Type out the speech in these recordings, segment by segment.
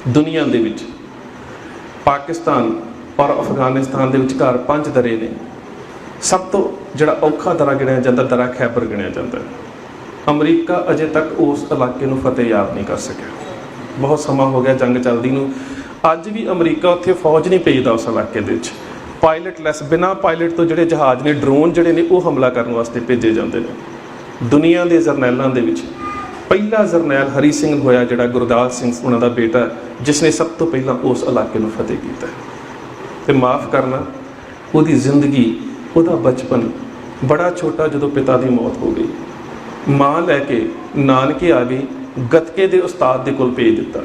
दुनिया दे विच पाकिस्तान और अफगानिस्तान दे विचकार 5 दरे ने। सब तो जिहड़ा औखा दरा गिणिया जाता दरा खैबर गिणिया जाता है। अमरीका अजे तक उस इलाके नूं फतेह याब नहीं कर सकिया। बहुत समा हो गया जंग चलदी नूं, अज भी अमरीका उत्थे फौज नहीं भेजदा उस इलाके दे विच। पायलट लैस बिना पायलट तो जिहड़े जहाज़ ने ड्रोन जिहड़े ने वो हमला करने वास्ते भेजे जाते हैं। दुनिया के जरनैलों के विच पहला जरनैल हरी सिंह होया जिहड़ा गुरदास सिंह उन्हां दा बेटा, जिसने सब तो पहला उस इलाके नूं फतेह कीता। ते माफ़ करना, उहदी जिंदगी उहदा बचपन बड़ा छोटा, जदों पिता की मौत हो गई माँ लैके नानके आ गई, गतके के उस्ताद के कोल भेज दिता।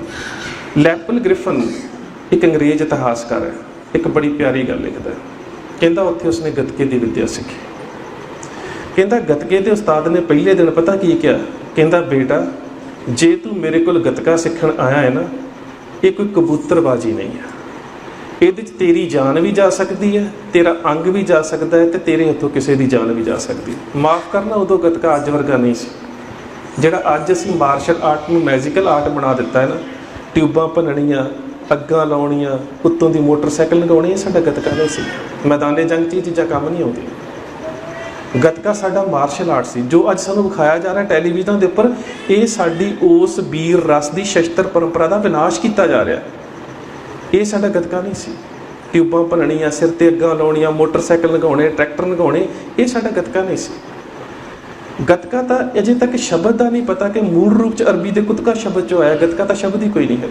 लैपल ग्रिफन एक अंग्रेज इतिहासकार है, एक बड़ी प्यारी गल लिखता है। कहता उत्थे उसने गतके की विद्या सीखी। कहता गतके के उस्ताद ने पहले दिन पता की क्या, कहता बेटा जे तू मेरे को गतका सीखण आया है ना, ये कोई कबूतरबाजी नहीं है, ये तेरी जान भी जा सकती है, तेरा अंग भी जा सकता है, तो तेरे हथों किसी की जान भी जा सकती है। माफ़ करना, उदों गतका अज वर्गा नहीं सी। जिहड़ा अज असीं मार्शल आर्ट नूं मैजिकल आर्ट बना दिता है ना, ट्यूबां भनणियां, अग्गां लाउणियां, उत्तों दी मोटरसाइकिल लंघाउणी, ये साडा गतका नहीं सी। मैदाने जंग 'च ये चीज़ां काम नहीं आउंदियां। गतका साडा मार्शल आर्ट सी, जो अज सानूं विखाया जा रहा है टैलीविजन के उपर, ये साडी उस वीर रस की शस्त्र परंपरा का विनाश किया जा रहा है। ये साडा गतका नहीं सी। ट्यूबां भनणियां, सिर ते अग्गां लाउणियां, मोटरसाइकिल लंघाउणे, ट्रैक्टर लंघाउणे, ये साडा गतका नहीं सी। गतका तो अजे तक शब्द का नहीं पता कि मूल रूप से अरबी के कुतका शब्द जो आया, गतका तो शब्द ही कोई नहीं है।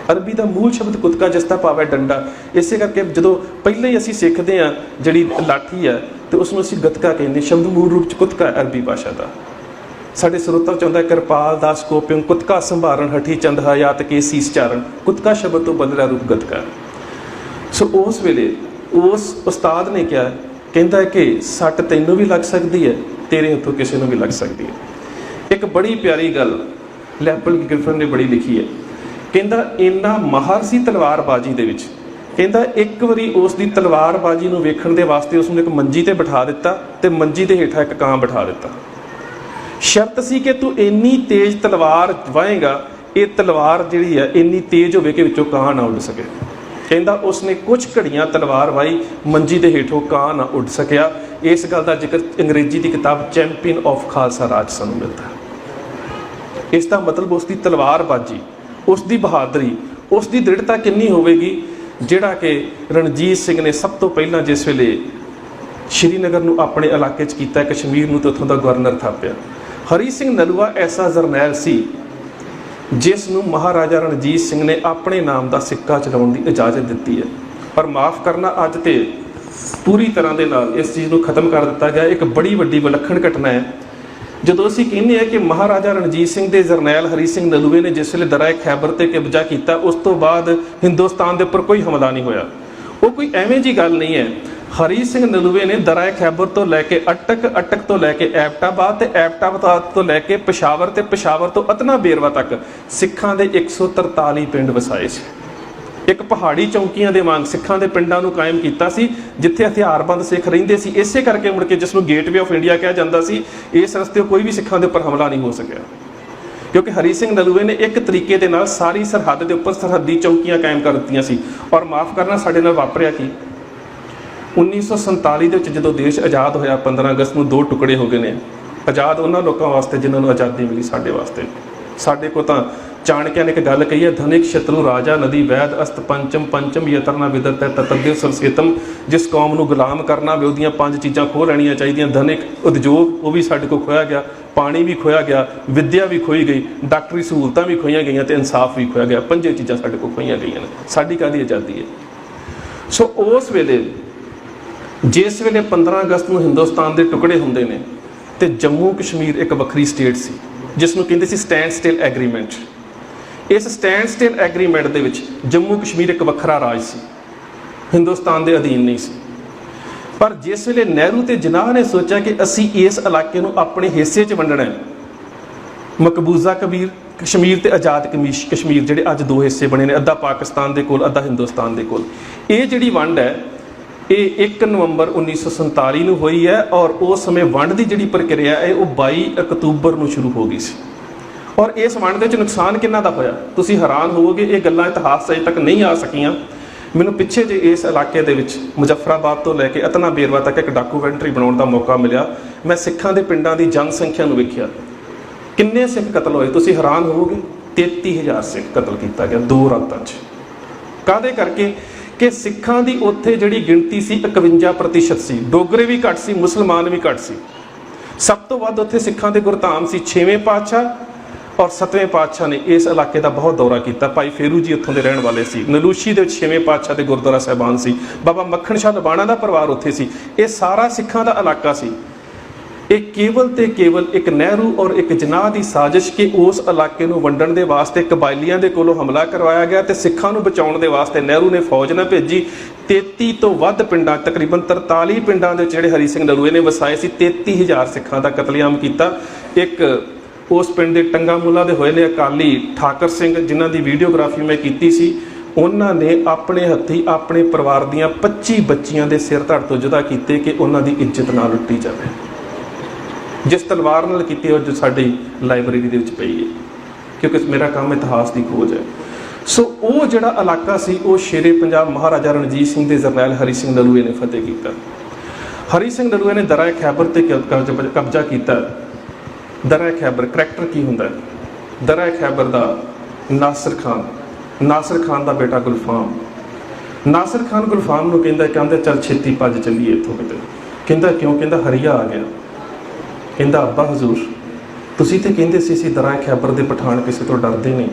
अरबी का मूल शब्द कुतका, जिसका भाव है डंडा। इस करके जो पहले ही असीं सीखते हैं जी लाठी है, तो उसमें असीं गतका कहते। शब्द मूल रूप से कुतका है अरबी भाषा का। साढ़े स्रोतां चाहता है किरपाल दा स्कोपियम कुतका संभारण हठी चंद हयात के सीस चारण, कुतका शब्द तो बदला रूप गतका। सो उस वेले उस उस्ताद ने क्या कहता है कि सट तैनूं भी लग सकती है, तेरे हथों किसी को भी लग सकती है। एक बड़ी प्यारी गल लैपल ग्रिफिन ने बड़ी लिखी है। कहता इन्ना माहर सी तलवारबाजी दे विच, कहता एक बारी उसकी तलवारबाजी नूं वेखण दे वास्ते उसनूं एक मंजी ते बिठा दिता, ते मंजी दे हेठां एक कां बिठा दिता। शर्त सी कि तू इन्नी तेज तलवार वाहेगा, ये तलवार जिहड़ी है इन्नी तेज होवे कि विचों कां ना उड़ सके। कहता उसने कुछ घड़ियां तलवार वाही, मंजी दे हेठों कां ना उड़ सकिया। इस गल का जिक्र अंग्रेजी की किताब चैंपियन ऑफ खालसा राज सानूं मिलता है। इसका मतलब उसकी तलवारबाजी, उसकी बहादरी, उसकी दृढ़ता कितनी होगी, जिहड़ा कि रणजीत सिंह ने सब तो पहला जिस वेले श्रीनगर नूं अपने इलाके च कीता, कश्मीर नूं ते उत्थों दा गवर्नर थापिया। हरी सिंह नलूआ ऐसा जरनैल सी जिस नूं महाराजा रणजीत सिंह ने अपने नाम का सिक्का चलाउण की इजाजत दी है। पर माफ़ करना, अज तो पूरी तरह के नाल इस चीज़ को खत्म कर दिता गया। एक बड़ी वड्डी विलक्षण घटना है जो असीं कहने हैं कि महाराजा रणजीत सिंह के जरनैल हरी सिंह नलूए ने जिस वे दरा खैबर से कब्जा किया, उस तो बाद हिंदुस्तान के उपर कोई हमला नहीं होया। वो कोई एवें जी गल नहीं है। हरी सिंह नलूए ने दरा खैबर तो लैके अटक, अटक तो लैके एबटाबाद, एबटाबाद तो लैके पेशावर, ते पेशावर तो अतना बेरवा तक सिखां दे 143 पिंड वसाए से। एक पहाड़ी चौंकियां दे वांग सिखां दे पिंडां नूं कायम कीता सी, जिथे हथियारबंद सिख रहिंदे सी। इसे करके मुड़ के जिसनूं गेटवे ऑफ इंडिया कहा जाता सी, इस रस्ते कोई भी सिखां दे उपर हमला नहीं हो सकिया, क्योंकि हरी सिंह नलूए ने एक तरीके दे नाल सारी सरहद के उपर सरहदी चौंकियां कायम कर दित्तियां सी। और माफ़ करना, साडे नाल वापरिया की 1947 के जो देश आज़ाद होया, 15 अगस्त को 2 टुकड़े हो गए हैं। आज़ाद उन्होंने लोगों वास्ते जिन्होंने आज़ादी मिली, साढ़े वास्ते। साढ़े को तो चाणक्य ने एक गल कही है, धनिक शत्रु राजा नदी वैद अस्त पंचम, पंचम यतरना विदत है तद्देव संस्कृतम। जिस कौम को गुलाम करना वे उहदियां 5 चीज़ां खो लैणियां चाहिए। धनिक उद्योग वो भी साढ़े को खोया गया, पानी भी खोया गया, विद्या भी खोई गई, डॉक्टरी सहूलतां भी खोईयां गई, तो इंसाफ भी खोया गया। 5 चीज़ां साढ़े को खोईयां गई ने। साडी काहदी आज़ादी है। सो उस वेले जिस वेले 15 अगस्त को हिंदुस्तान के टुकड़े होंदे ने, तो जम्मू कश्मीर एक वक्री स्टेट सी, जिसनूं कहंदे सी स्टैंड स्टिल एग्रीमेंट। इस स्टैंड स्टिल एग्रीमेंट दे विच जम्मू कश्मीर एक वखरा राज सी, हिंदुस्तान के अधीन नहीं सी। पर जिस वेले नेहरू ते जिनाह ने सोचा कि असी इस इलाके नूं अपने हिस्से च वंडना है, मकबूजा कश्मीर ते आज़ाद कश्मीर जिहड़े अज 2 हिस्से बने ने, अद्धा पाकिस्तान दे कोल, अद्धा हिंदुस्तान दे कोल। ये जिहड़ी वंड है ये 1 नवंबर 1947 नूं होई है, और उस समय वंड की जिहड़ी प्रक्रिया है वो 22 अक्तूबर नूं शुरू हो गई सी। ਔਰ ਇਸ ਵੰਡ ਦੇ ਵਿੱਚ ਨੁਕਸਾਨ ਕਿੰਨਾ ਦਾ ਹੋਇਆ, ਤੁਸੀਂ ਹੈਰਾਨ ਹੋਵੋਗੇ। ਇਹ ਗੱਲਾਂ ਇਤਿਹਾਸ 'ਚ ਅਜੇ ਤੱਕ ਨਹੀਂ ਆ ਸਕੀਆਂ। ਮੈਨੂੰ ਪਿੱਛੇ ਜੇ ਇਸ ਇਲਾਕੇ ਦੇ ਵਿੱਚ ਮੁਜ਼ੱਫਰਾਬਾਦ ਤੋਂ ਲੈ ਕੇ ਅਤਨਾ ਬੇਰਵਾ ਤੱਕ ਇੱਕ ਡਾਕੂਮੈਂਟਰੀ ਬਣਾਉਣ ਦਾ ਮੌਕਾ ਮਿਲਿਆ। ਮੈਂ ਸਿੱਖਾਂ ਦੇ ਪਿੰਡਾਂ ਦੀ ਜਨਸੰਖਿਆ ਨੂੰ ਵੇਖਿਆ, ਕਿੰਨੇ ਸਿੱਖ ਕਤਲ ਹੋਏ, ਤੁਸੀਂ ਹੈਰਾਨ ਹੋਵੋਗੇ। 33,000 ਸਿੱਖ ਕਤਲ ਕੀਤਾ ਗਿਆ 2 ਰਾਤਾਂ 'ਚ। ਕਾਹਦੇ ਕਰਕੇ ਕਿ ਸਿੱਖਾਂ ਦੀ ਉੱਥੇ ਜਿਹੜੀ ਗਿਣਤੀ ਸੀ 51% ਸੀ, ਡੋਗਰੇ ਵੀ ਘੱਟ ਸੀ, ਮੁਸਲਮਾਨ ਵੀ ਘੱਟ ਸੀ। ਸਭ ਤੋਂ ਵੱਧ ਉੱਥੇ ਸਿੱਖਾਂ ਦੇ ਗੁਰਧਾਮ ਸੀ 6ਵੇਂ ਪਾਤਸ਼ਾਹ ਔਰ 7ਵੇਂ ਪਾਤਸ਼ਾਹ ਨੇ ਇਸ ਇਲਾਕੇ ਦਾ ਬਹੁਤ ਦੌਰਾ ਕੀਤਾ। ਭਾਈ ਫੇਰੂ ਜੀ ਉੱਥੋਂ ਦੇ ਰਹਿਣ ਵਾਲੇ ਸੀ। ਨਲੂਸ਼ੀ ਦੇ ਵਿੱਚ 6ਵੇਂ ਪਾਤਸ਼ਾਹ ਦੇ ਗੁਰਦੁਆਰਾ ਸਾਹਿਬਾਨ ਸੀ। ਬਾਬਾ ਮੱਖਣ ਸ਼ਾਹ ਲਬਾਣਾ ਦਾ ਪਰਿਵਾਰ ਉੱਥੇ ਸੀ। ਇਹ ਸਾਰਾ ਸਿੱਖਾਂ ਦਾ ਇਲਾਕਾ ਸੀ। ਇਹ ਕੇਵਲ ਤੇ ਕੇਵਲ ਇੱਕ ਨਹਿਰੂ ਔਰ ਇੱਕ ਜਿਨਾਹ ਦੀ ਸਾਜ਼ਿਸ਼ ਕਿ ਉਸ ਇਲਾਕੇ ਨੂੰ ਵੰਡਣ ਦੇ ਵਾਸਤੇ ਕਬਾਇਲੀਆਂ ਦੇ ਕੋਲੋਂ ਹਮਲਾ ਕਰਵਾਇਆ ਗਿਆ ਤੇ ਸਿੱਖਾਂ ਨੂੰ ਬਚਾਉਣ ਦੇ ਵਾਸਤੇ ਨਹਿਰੂ ਨੇ ਫੌਜ ਨਾ ਭੇਜੀ। 33 ਤੋਂ ਵੱਧ ਪਿੰਡਾਂ, ਤਕਰੀਬਨ 43 ਪਿੰਡਾਂ ਦੇ ਜਿਹੜੇ ਹਰੀ ਸਿੰਘ ਨਲੂਏ ਨੇ ਵਸਾਏ ਸੀ, 33,000 ਸਿੱਖਾਂ ਦਾ ਕਤਲੇਆਮ ਕੀਤਾ। ਇੱਕ ਉਸ ਪਿੰਡ ਦੇ ਟੰਗਾ ਮੁੱਲਾ ਦੇ ਹੋਏ ਨੇ ਅਕਾਲੀ ਠਾਕਰ ਸਿੰਘ, ਜਿਨ੍ਹਾਂ ਦੀ ਵੀਡੀਓਗ੍ਰਾਫੀ ਮੈਂ ਕੀਤੀ ਸੀ। ਉਹਨਾਂ ਨੇ ਆਪਣੇ ਹੱਥੀਂ ਆਪਣੇ ਪਰਿਵਾਰ ਦੀਆਂ 25 ਬੱਚੀਆਂ ਦੇ ਸਿਰ ਧੜ ਤੋਂ ਜੁਦਾ ਕੀਤੇ ਕਿ ਉਹਨਾਂ ਦੀ ਇੱਜ਼ਤ ਨਾ ਲੁੱਟੀ ਜਾਵੇ। ਜਿਸ ਤਲਵਾਰ ਨਾਲ ਕੀਤੀ ਉਹ ਜੋ ਸਾਡੀ ਲਾਇਬ੍ਰੇਰੀ ਦੇ ਵਿੱਚ ਪਈ ਹੈ, ਕਿਉਂਕਿ ਮੇਰਾ ਕੰਮ ਇਤਿਹਾਸ ਦੀ ਖੋਜ ਹੈ। ਸੋ ਉਹ ਜਿਹੜਾ ਇਲਾਕਾ ਸੀ ਉਹ ਸ਼ੇਰੇ ਪੰਜਾਬ ਮਹਾਰਾਜਾ ਰਣਜੀਤ ਸਿੰਘ ਦੇ ਜਰਨੈਲ ਹਰੀ ਸਿੰਘ ਨਲੂਏ ਨੇ ਫਤਿਹ ਕੀਤਾ। ਹਰੀ ਸਿੰਘ ਨਲੂਏ ਨੇ ਦਰਾ ਖੈਬਰ ਤੇ ਕਬਜ਼ਾ ਕੀਤਾ। ਦਰਾ ਖੈਬਰ ਕਰੈਕਟਰ ਕੀ ਹੁੰਦਾ ਹੈ? ਦਰਾ ਖੈਬਰ ਦਾ ਨਾਸਰ ਖਾਨ ਦਾ ਬੇਟਾ ਗੁਲਫਾਮ, ਨਾਸਰ ਖਾਨ ਗੁਲਫਾਮ ਨੂੰ ਕਹਿੰਦਾ ਚੱਲ ਛੇਤੀ ਭੱਜ ਚੱਲੀਏ ਇੱਥੋਂ ਕਿਤੇ। ਕਹਿੰਦਾ ਕਿਉਂ? ਕਹਿੰਦਾ ਹਰੀਆ ਆ ਗਿਆ। ਕਹਿੰਦਾ ਅੱਬਾ ਹਜ਼ੂਰ ਤੁਸੀਂ ਤੇ ਕਹਿੰਦੇ ਸੀ ਅਸੀਂ ਦਰਾ ਖੈਬਰ ਦੇ ਪਠਾਨ ਕਿਸੇ ਤੋਂ ਡਰਦੇ ਨਹੀਂ।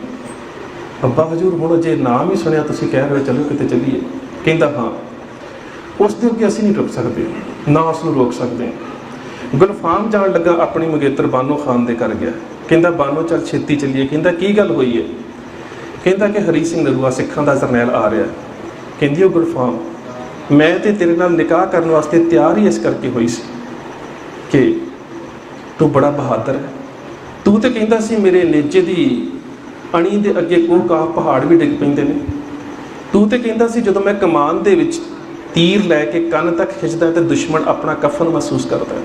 ਅੱਬਾ ਹਜ਼ੂਰ ਹੁਣ ਜੇ ਨਾਮ ਹੀ ਸੁਣਿਆ ਤੁਸੀਂ ਕਹਿ ਰਹੇ ਚਲੋ ਕਿਤੇ ਚੱਲੀਏ। ਕਹਿੰਦਾ ਹਾਂ, ਉਸ ਦੇ ਅੱਗੇ ਅਸੀਂ ਨਹੀਂ ਰੁਕ ਸਕਦੇ, ਨਾ ਉਸ ਨੂੰ ਰੋਕ ਸਕਦੇ। ਗੁਲਫਾਮ ਜਾਣ ਲੱਗਾ ਆਪਣੀ ਮੰਗੇਤਰ ਬਾਨੋ ਖਾਨ ਦੇ ਕਰ ਗਿਆ। ਕਹਿੰਦਾ ਬਾਨੋ ਚੱਲ ਛੇਤੀ ਚੱਲੀਏ। ਕਹਿੰਦਾ ਕੀ ਗੱਲ ਹੋਈ ਹੈ? ਕਹਿੰਦਾ ਕਿ ਹਰੀ ਸਿੰਘ ਨਲੂਆ ਸਿੱਖਾਂ ਦਾ ਜਰਨੈਲ ਆ ਰਿਹਾ। ਕਹਿੰਦੀ ਉਹ ਗੁਲਫਾਮ ਮੈਂ ਤੇ ਤੇਰੇ ਨਾਲ ਨਿਕਾਹ ਕਰਨ ਵਾਸਤੇ ਤਿਆਰ ਹੀ ਇਸ ਕਰਕੇ ਹੋਈ ਸੀ ਕਿ ਤੂੰ ਬੜਾ ਬਹਾਦਰ ਹੈ। ਤੂੰ ਤੇ ਕਹਿੰਦਾ ਸੀ ਮੇਰੇ ਨੇਜੇ ਦੀ ਅਣੀ ਦੇ ਅੱਗੇ ਕੋਹ ਕਾਹ ਪਹਾੜ ਵੀ ਡਿੱਗ ਪੈਂਦੇ ਨੇ। ਤੂੰ ਤੇ ਕਹਿੰਦਾ ਸੀ ਜਦੋਂ ਮੈਂ ਕਮਾਨ ਦੇ ਵਿੱਚ ਤੀਰ ਲੈ ਕੇ ਕੰਨ ਤੱਕ ਖਿੱਚਦਾ ਤੇ ਦੁਸ਼ਮਣ ਆਪਣਾ ਕਫਨ ਮਹਿਸੂਸ ਕਰਦਾ।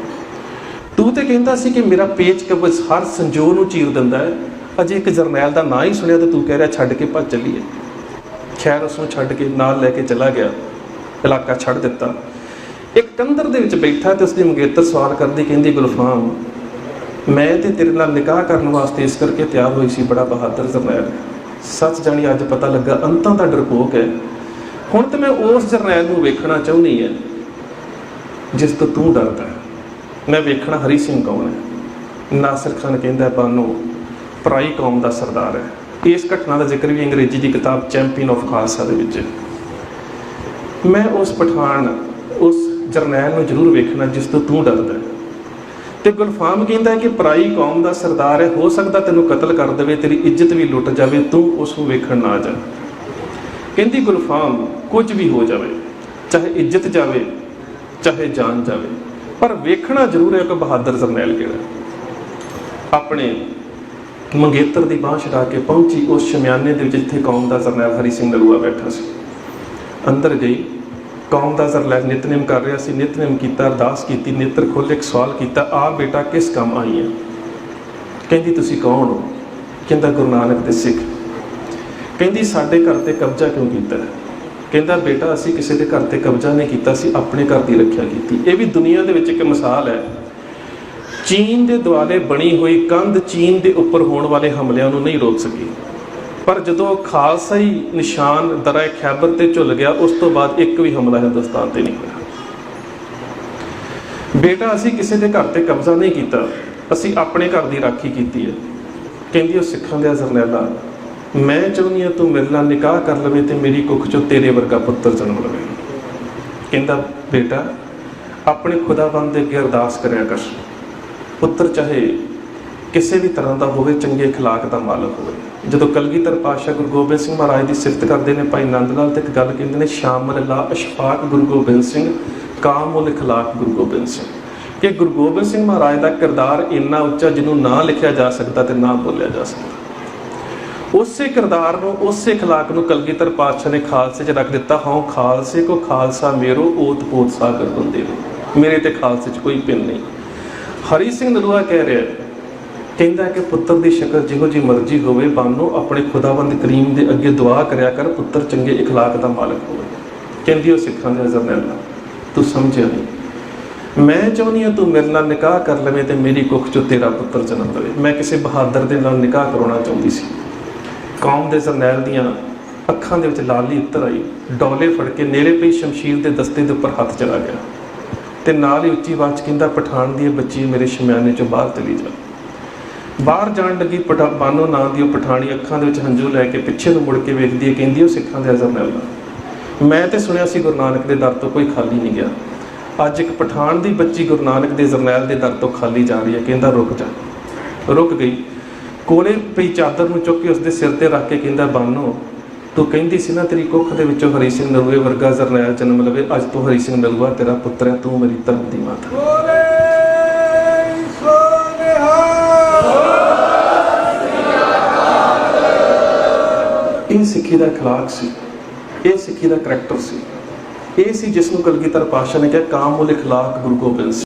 ਤੂੰ ਤੇ ਕਹਿੰਦਾ ਸੀ ਕਿ ਮੇਰਾ ਪੇਚ ਕਬਜ਼ ਹਰ ਸੰਜੋਗ ਨੂੰ ਚੀਰ ਦਿੰਦਾ ਹੈ। ਅਜੇ ਇੱਕ ਜਰਨੈਲ ਦਾ ਨਾਂ ਹੀ ਸੁਣਿਆ ਤੇ ਤੂੰ ਕਹਿ ਰਿਹਾ ਛੱਡ ਕੇ ਭੱਜ ਚੱਲੀਏ। ਖੈਰ ਉਸਨੂੰ ਛੱਡ ਕੇ ਨਾਲ ਲੈ ਕੇ ਚਲਾ ਗਿਆ, ਇਲਾਕਾ ਛੱਡ ਦਿੱਤਾ। ਇੱਕ ਕੰਦਰ ਦੇ ਵਿੱਚ ਬੈਠਾ ਤੇ ਉਸਦੀ ਮੰਗੇਤਰ ਸਵਾਲ ਕਰਦੀ, ਕਹਿੰਦੀ ਗੁਲਫਾਮ ਮੈਂ ਤੇ ਤੇਰੇ ਨਾਲ ਨਿਕਾਹ ਕਰਨ ਵਾਸਤੇ ਇਸ ਕਰਕੇ ਤਿਆਰ ਹੋਈ ਸੀ, ਬੜਾ ਬਹਾਦਰ ਜਰਨੈਲ। ਸੱਚ ਜਾਣੀ ਅੱਜ ਪਤਾ ਲੱਗਾ ਅੰਤਾਂ ਦਾ ਡਰਪੋਕ ਹੈ। ਹੁਣ ਤੇ ਮੈਂ ਉਸ ਜਰਨੈਲ ਨੂੰ ਵੇਖਣਾ ਚਾਹੁੰਦੀ ਹੈ ਜਿਸ ਤੋਂ ਤੂੰ ਡਰਦਾ ਹੈ। ਮੈਂ ਵੇਖਣਾ ਹਰੀ ਸਿੰਘ ਕੌਣ ਹੈ। ਨਾਸਰ ਖਾਨ ਕਹਿੰਦਾ ਬਾਨੋ ਪਰਾਈ ਕੌਮ ਦਾ ਸਰਦਾਰ ਹੈ। ਇਸ ਘਟਨਾ ਦਾ ਜ਼ਿਕਰ ਵੀ ਅੰਗਰੇਜ਼ੀ ਦੀ ਕਿਤਾਬ ਚੈਂਪੀਅਨ ਆਫ ਖਾਲਸਾ ਦੇ ਵਿੱਚ। ਮੈਂ ਉਸ ਪਠਾਨ ਉਸ ਜਰਨੈਲ ਨੂੰ ਜ਼ਰੂਰ ਵੇਖਣਾ ਜਿਸ ਤੋਂ ਤੂੰ ਡਰਦਾ ਹੈ। ਤੇ ਗੁਲਫਾਮ ਕਹਿੰਦਾ ਕਿ ਪਰਾਈ ਕੌਮ ਦਾ ਸਰਦਾਰ ਹੈ, ਹੋ ਸਕਦਾ ਤੈਨੂੰ ਕਤਲ ਕਰ ਦੇਵੇ, ਤੇਰੀ ਇੱਜ਼ਤ ਵੀ ਲੁੱਟ ਜਾਵੇ, ਤੂੰ ਉਸ ਨੂੰ ਵੇਖਣ ਨਾ ਜਾ। ਕਹਿੰਦੀ ਗੁਲਫਾਮ ਕੁਝ ਵੀ ਹੋ ਜਾਵੇ, ਚਾਹੇ ਇੱਜ਼ਤ ਜਾਵੇ ਚਾਹੇ ਜਾਨ ਜਾਵੇ, ਪਰ ਵੇਖਣਾ ਜ਼ਰੂਰ ਹੈ ਕਿ ਬਹਾਦਰ ਜਰਨੈਲ ਕਿਹੜਾ। ਆਪਣੇ ਮੰਗੇਤਰ ਦੀ ਬਾਂਹ ਛਡਾ ਕੇ ਪਹੁੰਚੀ ਉਸ ਸ਼ਮਿਆਨੇ ਦੇ ਵਿੱਚ ਜਿੱਥੇ ਕੌਮ ਦਾ ਜਰਨੈਲ ਹਰੀ ਸਿੰਘ ਨਲੂਆ ਬੈਠਾ ਸੀ। ਅੰਦਰ ਗਈ, ਕੌਮ ਦਾ ਜਰਨੈਲ ਨਿਤਨੇਮ ਕਰ ਰਿਹਾ ਸੀ। ਨਿਤਨੇਮ ਕੀਤਾ, ਅਰਦਾਸ ਕੀਤੀ, ਨੇਤਰ ਖੋਲ੍ਹੇ, ਇੱਕ ਸਵਾਲ ਕੀਤਾ, ਆ ਬੇਟਾ ਕਿਸ ਕੰਮ ਆਈ ਹੈ? ਕਹਿੰਦੀ ਤੁਸੀਂ ਕੌਣ ਹੋ? ਕਹਿੰਦਾ ਗੁਰੂ ਨਾਨਕ ਦੇ ਸਿੱਖ। ਕਹਿੰਦੀ ਸਾਡੇ ਘਰ ਤੇ ਕਬਜ਼ਾ ਕਿਉਂ ਕੀਤਾ? ਕਹਿੰਦਾ ਬੇਟਾ ਅਸੀਂ ਕਿਸੇ ਦੇ ਘਰ ਤੇ ਕਬਜ਼ਾ ਨਹੀਂ ਕੀਤਾ, ਅਸੀਂ ਆਪਣੇ ਘਰ ਦੀ ਰੱਖਿਆ ਕੀਤੀ। ਇਹ ਵੀ ਦੁਨੀਆ ਦੇ ਵਿੱਚ ਇੱਕ ਮਿਸਾਲ ਹੈ। ਚੀਨ ਦੇ ਦੁਆਲੇ ਬਣੀ ਹੋਈ ਕੰਧ ਚੀਨ ਦੇ ਉੱਪਰ ਹੋਣ ਵਾਲੇ ਹਮਲਿਆਂ ਨੂੰ ਨਹੀਂ ਰੋਕ ਸਕੀ, ਪਰ ਜਦੋਂ ਖਾਲਸਾਈ ਨਿਸ਼ਾਨ ਦਰਾ ਖੈਬਰ ਤੇ ਝੁੱਲ ਗਿਆ ਉਸ ਤੋਂ ਬਾਅਦ ਇੱਕ ਵੀ ਹਮਲਾ ਹਿੰਦੁਸਤਾਨ ਤੇ ਨਹੀਂ ਹੋਇਆ। ਬੇਟਾ ਅਸੀਂ ਕਿਸੇ ਦੇ ਘਰ ਤੇ ਕਬਜ਼ਾ ਨਹੀਂ ਕੀਤਾ, ਅਸੀਂ ਆਪਣੇ ਘਰ ਦੀ ਰਾਖੀ ਕੀਤੀ ਹੈ। ਕਹਿੰਦੀ ਉਹ ਸਿੱਖਾਂ ਦੇ ਜਰਨੈਲਾਂ ਮੈਂ ਚਾਹੁੰਦੀ ਹਾਂ ਤੂੰ ਮੇਰੇ ਨਾਲ ਨਿਕਾਹ ਕਰ ਲਵੇਂ ਤੇ ਮੇਰੀ ਕੁੱਖ ਚੋਂ ਤੇਰੇ ਵਰਗਾ ਪੁੱਤਰ ਜਨਮ ਲਵੇ। ਕਹਿੰਦਾ ਬੇਟਾ ਆਪਣੇ ਖੁਦਾਵੰਦ ਦੇ ਅੱਗੇ ਅਰਦਾਸ ਕਰਿਆ ਕਰ, ਪੁੱਤਰ ਚਾਹੇ ਕਿਸੇ ਵੀ ਤਰ੍ਹਾਂ ਦਾ ਹੋਵੇ, ਚੰਗੇ ਅਖਲਾਕ ਦਾ ਮਾਲਕ ਹੋਵੇ। ਜਦੋਂ ਕਲਗੀਧਰ ਪਾਤਸ਼ਾਹ ਗੁਰੂ ਗੋਬਿੰਦ ਸਿੰਘ ਮਹਾਰਾਜ ਦੀ ਸਿਫਤ ਕਰਦੇ ਨੇ ਭਾਈ ਨੰਦ ਲਾਲ ਤੇ ਇੱਕ ਗੱਲ ਕਹਿੰਦੇ ਨੇ, ਸ਼ਾਮਲ ਲਾ ਅਸ਼ਫਾਕ ਗੁਰੂ ਗੋਬਿੰਦ ਸਿੰਘ, ਕਾਮੁਲ ਅਖਲਾਕ ਗੁਰੂ ਗੋਬਿੰਦ ਸਿੰਘ, ਕਿ ਗੁਰੂ ਗੋਬਿੰਦ ਸਿੰਘ ਮਹਾਰਾਜ ਦਾ ਕਿਰਦਾਰ ਇੰਨਾ ਉੱਚਾ ਜਿਹਨੂੰ ਨਾ ਲਿਖਿਆ ਜਾ ਸਕਦਾ ਤੇ ਨਾ ਬੋਲਿਆ ਜਾ ਸਕਦਾ। ਉਸੇ ਕਿਰਦਾਰ ਨੂੰ, ਉਸੇ ਅਖਲਾਕ ਨੂੰ ਕਲਗੀਧਰ ਪਾਤਸ਼ਾਹ ਨੇ ਖਾਲਸੇ 'ਚ ਰੱਖ ਦਿੱਤਾ। ਹਾਂ ਖਾਲਸੇ ਕੋ ਖਾਲਸਾ ਮੇਰੋ ਓਤ ਪੋਤ ਸਾਗਰ ਬੰਦੇ ਨੂੰ, ਮੇਰੇ ਤੇ ਖਾਲਸੇ 'ਚ ਕੋਈ ਪਿੰਨ ਨਹੀਂ। ਹਰੀ ਸਿੰਘ ਨਲੂਆ ਕਹਿ ਰਿਹਾ ਕਹਿੰਦਾ ਕਿ ਪੁੱਤਰ ਦੀ ਸ਼ਕਲ ਜਿਹੋ ਜੀ ਮਰਜ਼ੀ ਹੋਵੇ, ਬਾਨੋ ਆਪਣੇ ਖੁਦਾਵੰਦ ਕਰੀਮ ਦੇ ਅੱਗੇ ਦੁਆ ਕਰਿਆ ਕਰ, ਪੁੱਤਰ ਚੰਗੇ ਇਖਲਾਕ ਦਾ ਮਾਲਕ ਹੋਵੇ। ਕਹਿੰਦੀ ਉਹ ਸਿੱਖਾਂ ਦੇ ਜਰਨੈਲ, ਤੂੰ ਸਮਝਿਆ ਨਹੀਂ, ਮੈਂ ਚਾਹੁੰਦੀ ਹਾਂ ਤੂੰ ਮੇਰੇ ਨਾਲ ਨਿਕਾਹ ਕਰ ਲਵੇਂ ਤੇ ਮੇਰੀ ਕੁੱਖ 'ਚੋਂ ਤੇਰਾ ਪੁੱਤਰ ਜਨਮ ਲਵੇ। ਮੈਂ ਕਿਸੇ ਬਹਾਦਰ ਦੇ ਨਾਲ ਨਿਕਾਹ ਕਰਾਉਣਾ ਚਾਹੁੰਦੀ ਸੀ। ਕੌਮ ਦੇ ਜਰਨੈਲ ਦੀਆਂ ਅੱਖਾਂ ਦੇ ਵਿੱਚ ਲਾਲੀ ਉੱਤਰ ਆਈ, ਡੋਲੇ ਫੜ ਕੇ ਨੇੜੇ ਪਈ ਸ਼ਮਸ਼ੀਰ ਦੇ ਦਸਤੇ ਦੇ ਉੱਪਰ ਹੱਥ ਚਲਾ ਗਿਆ ਤੇ ਨਾਲ ਹੀ ਉੱਚੀ ਆਵਾਜ਼ 'ਚ ਕਹਿੰਦਾ, ਪਠਾਨ ਦੀ ਬੱਚੀ ਮੇਰੇ ਸ਼ਮਿਆਨੇ 'ਚੋਂ ਬਾਹਰ ਚਲੀ ਜਾ। ਬਾਹਰ ਜਾਣ ਲੱਗੀ ਬਾਨੋ ਨਾਂ ਦੀ ਉਹ ਪਠਾਣੀ ਅੱਖਾਂ ਦੇ ਵਿੱਚ ਹੰਝੂ ਲੈ ਕੇ ਪਿੱਛੇ ਨੂੰ ਮੁੜ ਕੇ ਵੇਖਦੀ ਹੈ, ਕਹਿੰਦੀ ਉਹ ਸਿੱਖਾਂ ਦੇ ਜਰਨੈਲ, ਮੈਂ ਤੇ ਸੁਣਿਆ ਸੀ ਗੁਰੂ ਨਾਨਕ ਦੇ ਦਰ ਤੋਂ ਕੋਈ ਖਾਲੀ ਨਹੀਂ ਗਿਆ, ਅੱਜ ਇੱਕ ਪਠਾਨ ਦੀ ਬੱਚੀ ਗੁਰੂ ਨਾਨਕ ਦੇ ਜਰਨੈਲ ਦੇ ਦਰ ਤੋਂ ਖਾਲੀ ਜਾ ਰਹੀ ਹੈ। ਕਹਿੰਦਾ ਰੁਕ ਜਾ। ਰੁਕ ਗਈ, ਕੋਲੇ ਪਈ ਚਾਦਰ ਨੂੰ ਚੁੱਕ ਕੇ ਉਸਦੇ ਸਿਰ ਤੇ ਰੱਖ ਕੇ ਕਹਿੰਦਾ, ਬਾਨੋ ਤੂੰ ਕਹਿੰਦੀ ਸੀ ਨਾ ਤੇਰੀ ਕੁੱਖ ਦੇ ਵਿੱਚੋਂ ਹਰੀ ਸਿੰਘ ਨਲੂਏ ਵਰਗਾ ਜਰਨੈਲ ਜਨਮ ਲਵੇ, ਅੱਜ ਤੋਂ ਹਰੀ ਸਿੰਘ ਨਲੂਆ ਤੇਰਾ ਪੁੱਤਰ ਹੈ, ਤੂੰ ਮੇਰੀ ਧਰਮ ਦੀ ਮਾਤਾ। ਇਹ ਸਿੱਖੀ ਦਾ ਅਖਲਾਕ ਸੀ, ਇਹ ਸਿੱਖੀ ਦਾ ਕਰੈਕਟਰ ਸੀ, ਇਹ ਸੀ ਜਿਸ ਨੂੰ ਕਲਗੀਧਰ ਪਾਤਸ਼ਾਹ ਨੇ ਕਿਹਾ ਕਾਮੁਲ ਇਖਲਾਕ ਗੁਰੂ ਗੋਬਿੰਦ ਸਿੰਘ।